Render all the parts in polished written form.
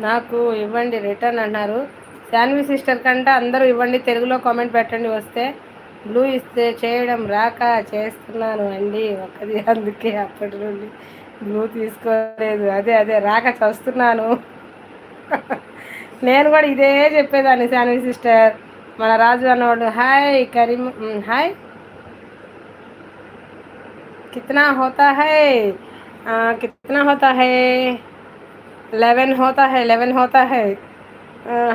నాకు ఇవ్వండి రిటర్న్ అన్నారు. శాన్వి సిస్టర్ కంటే అందరూ ఇవ్వండి, తెలుగులో కామెంట్ పెట్టండి వస్తే. బ్లూ ఇస్తే చేయడం రాక చేస్తున్నాను అండి ఒక్కది, అందుకే అప్పటి నుండి బ్లూ తీసుకోలేదు. అదే రాక చస్తున్నాను. నేను కూడా ఇదే చెప్పేదాన్ని శాన్వి సిస్టర్. మన రాజు అన్నవాడు హాయ్ కరీం, హాయ్ కిतना होता है, कितना होता है, 11 होता है, 11 होता है.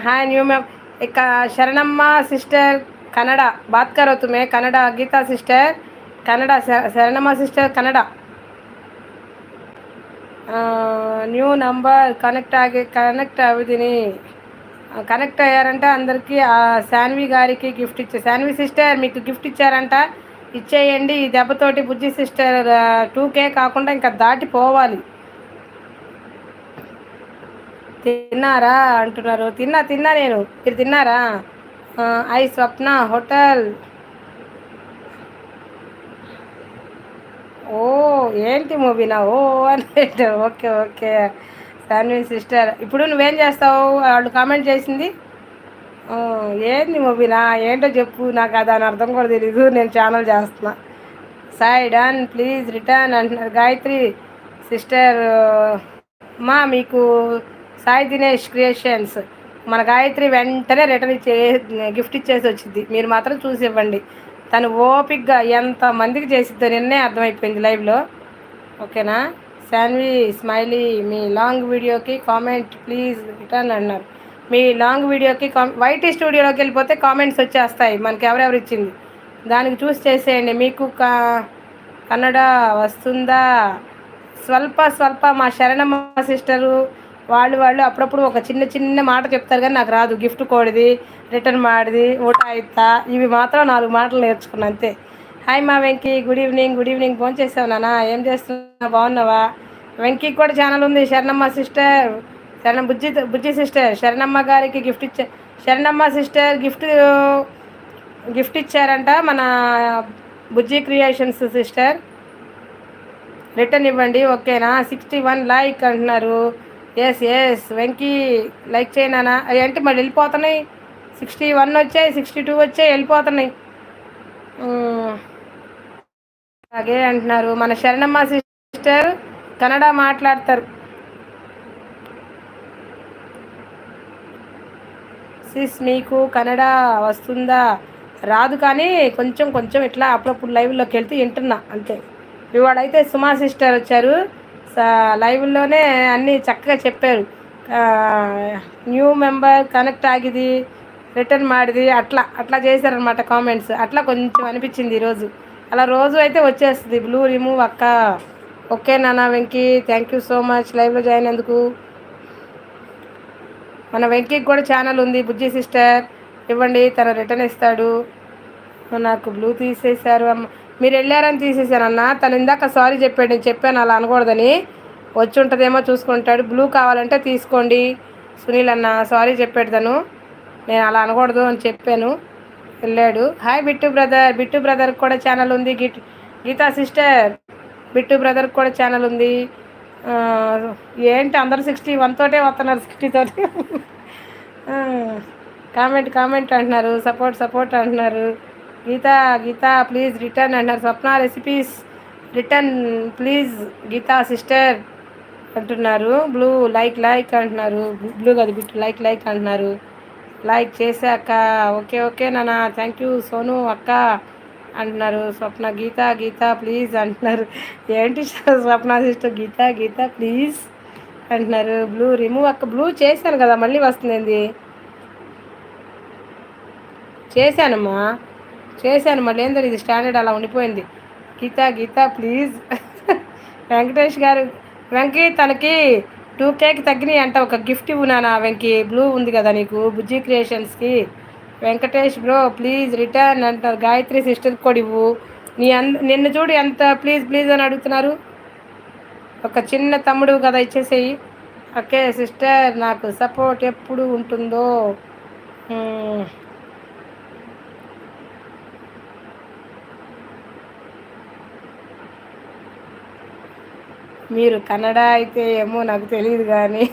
Hi new ma'am. एक शरणम्मा सिस्टर कन्नड़ा बात करो तुम्हें, Kannada Geeta sister Kannada, Sharanamma sister Kannada. New number connect అవుతుంది. కనెక్ట్ అయ్యారంట అందరికీ. శాన్వి గారికి గిఫ్ట్ ఇచ్చే, శాన్వి సిస్టర్ మీకు గిఫ్ట్ ఇచ్చారంట, ఇచ్చేయండి. ఈ దెబ్బతోటి బుజ్జి సిస్టర్ 2K కాకుండా ఇంకా దాటిపోవాలి. తిన్నారా అంటున్నారు. తిన్నా నేను, మీరు తిన్నారా? I Swapna hotel. ఓ ఏంటి మూవీనా? ఓ అంటే ఓకే ఓకే శాన్వి సిస్టర్. ఇప్పుడు నువ్వేం చేస్తావు? వాళ్ళు కామెంట్ చేసింది ఏంది మూవీనా, ఏంటో చెప్పు, నాకు అది అని అర్థం కూడా తెలీదు, నేను ఛానల్ చేస్తున్నా. సాయి డన్ ప్లీజ్ రిటర్న్ అంటున్నారు గాయత్రి సిస్టర్. మా మీకు సాయి దినేష్ క్రియేషన్స్, మన గాయత్రి వెంటనే రిటర్న్ గిఫ్ట్ ఇచ్చేసి వచ్చింది. మీరు మాత్రం చూసి ఇవ్వండి. తను ఓపిక్గా ఎంతమందికి చేసిద్దో నిన్నే అర్థమైపోయింది లైవ్లో. ఓకేనా? శాన్వి స్మైలీ మీ లాంగ్ వీడియోకి కామెంట్ ప్లీజ్ రిటర్న్ అన్నారు. మీ లాంగ్ వీడియోకి వైటీ స్టూడియోలోకి వెళ్ళిపోతే కామెంట్స్ వచ్చేస్తాయి మనకి ఎవరెవరు ఇచ్చింది, దానికి చూసి చేసేయండి. మీకు కన్నడ వస్తుందా? స్వల్ప మా శరణమ్మ సిస్టరు వాళ్ళు అప్పుడప్పుడు ఒక చిన్న మాట చెప్తారు, కానీ నాకు రాదు. గిఫ్ట్ కోడిది, రిటర్న్ మాడిది, ఊట అయితా, ఇవి మాత్రం 4 మాటలు నేర్చుకున్నా అంతే. హాయ్ మా వెంకీ, గుడ్ ఈవినింగ్. ఫోన్ చేసావు నాన్న, ఏం చేస్తున్నా, బాగున్నావా? వెంకీకి కూడా ఛానల్ ఉంది, శరణమ్మ సిస్టర్, బుజ్జి సిస్టర్. శరణమ్మ గారికి గిఫ్ట్ ఇచ్చా, శరణమ్మ సిస్టర్ గిఫ్ట్ ఇచ్చారంట మన బుజ్జి క్రియేషన్స్ సిస్టర్. రిటర్న్ ఇవ్వండి ఓకేనా? 61 లైక్ అంటున్నారు. ఎస్ వెంకీ లైక్ చేయనా? ఏంటి మరి వెళ్ళిపోతున్నాయి, 61 వచ్చాయి, 62 వచ్చాయి, వెళ్ళిపోతున్నాయి. అలాగే అంటున్నారు. మన శరణమ్మ సిస్టర్ కన్నడ మాట్లాడతారు. సిస్ మీకు కన్నడ వస్తుందా? రాదు, కానీ కొంచెం ఇట్లా అప్పుడప్పుడు లైవ్లోకి వెళ్తే వింటున్నా అంతే. ఇవాడైతే సుమా సిస్టర్ వచ్చారు, లైవ్లోనే అన్నీ చక్కగా చెప్పారు. న్యూ మెంబర్ కనెక్ట్ ఆగిది, రిటర్న్ మాడిది, అట్లా చేశారనమాట కామెంట్స్. అట్లా కొంచెం అనిపించింది ఈరోజు. అలా రోజు అయితే వచ్చేస్తుంది బ్లూ రిమూవ్ అక్క. ఓకే నానా Venky, thank you so much లైవ్లో జాయిన్ అందుకు. మన వెంకీకి కూడా ఛానల్ ఉంది, బుజ్జి సిస్టర్ ఇవ్వండి, తన రిటర్న్ ఇస్తాడు. నాకు బ్లూ తీసేశారు అమ్మ. మీరు వెళ్ళారని తీసేశానన్న, తను ఇందాక సారీ చెప్పాడు, నేను చెప్పాను అలా అనకూడదని. వచ్చి ఉంటుందేమో చూసుకుంటాడు. బ్లూ కావాలంటే తీసుకోండి సునీల్ అన్న, సారీ చెప్పాడు తను, నేను అలా అనకూడదు అని చెప్పాను, వెళ్ళాడు. హాయ్ బిట్టు బ్రదర్కి కూడా ఛానల్ ఉంది. గీతా సిస్టర్ బిట్టు బ్రదర్కి కూడా ఛానల్ ఉంది. ఏంటి అందరు 61 తోటే వస్తున్నారు, 60 తోటి. కామెంట్ అంటున్నారు, సపోర్ట్ అంటున్నారు. గీతా ప్లీజ్ రిటర్న్ అంటున్నారు. Swapna recipes return please Geeta sister అంటున్నారు. బ్లూ లైక్ అంటున్నారు. బ్లూ కాదు బిట్టు లైక్ అంటున్నారు. లైక్ చేశాక ఓకే నాన్న, థ్యాంక్ యూ సోను అక్క అంటున్నారు. స్వప్న గీతా ప్లీజ్ అంటున్నారు. ఏంటి స్వప్న సిస్టర్ గీతా ప్లీజ్ అంటున్నారు. బ్లూ రిమూవ్ అక్క. బ్లూ చేశాను కదా, మళ్ళీ వస్తుంది. చేశాను మళ్ళీ ఏందో ఇది స్టాండర్డ్ అలా ఉండిపోయింది. గీతా ప్లీజ్. వెంకటేష్ గారు వెంకీ తనకి 2Kకి తగ్గినాయి అంట, ఒక గిఫ్ట్ ఇవ్వునా వెంకీ? బ్లూ ఉంది కదా నీకు బుజ్జి క్రియేషన్స్కి. వెంకటేష్ బ్రో ప్లీజ్ రిటర్న్ అంటారు. గాయత్రి సిస్టర్కి కూడా ఇవ్వు. నిన్ను చూడు ఎంత ప్లీజ్ అని అడుగుతున్నారు. ఒక చిన్న తమ్ముడు కదా, ఇచ్చేసేయి. ఓకే సిస్టర్, నాకు సపోర్ట్ ఎప్పుడు ఉంటుందో. మీరు కన్నడ అయితే ఏమో నాకు తెలియదు కానీ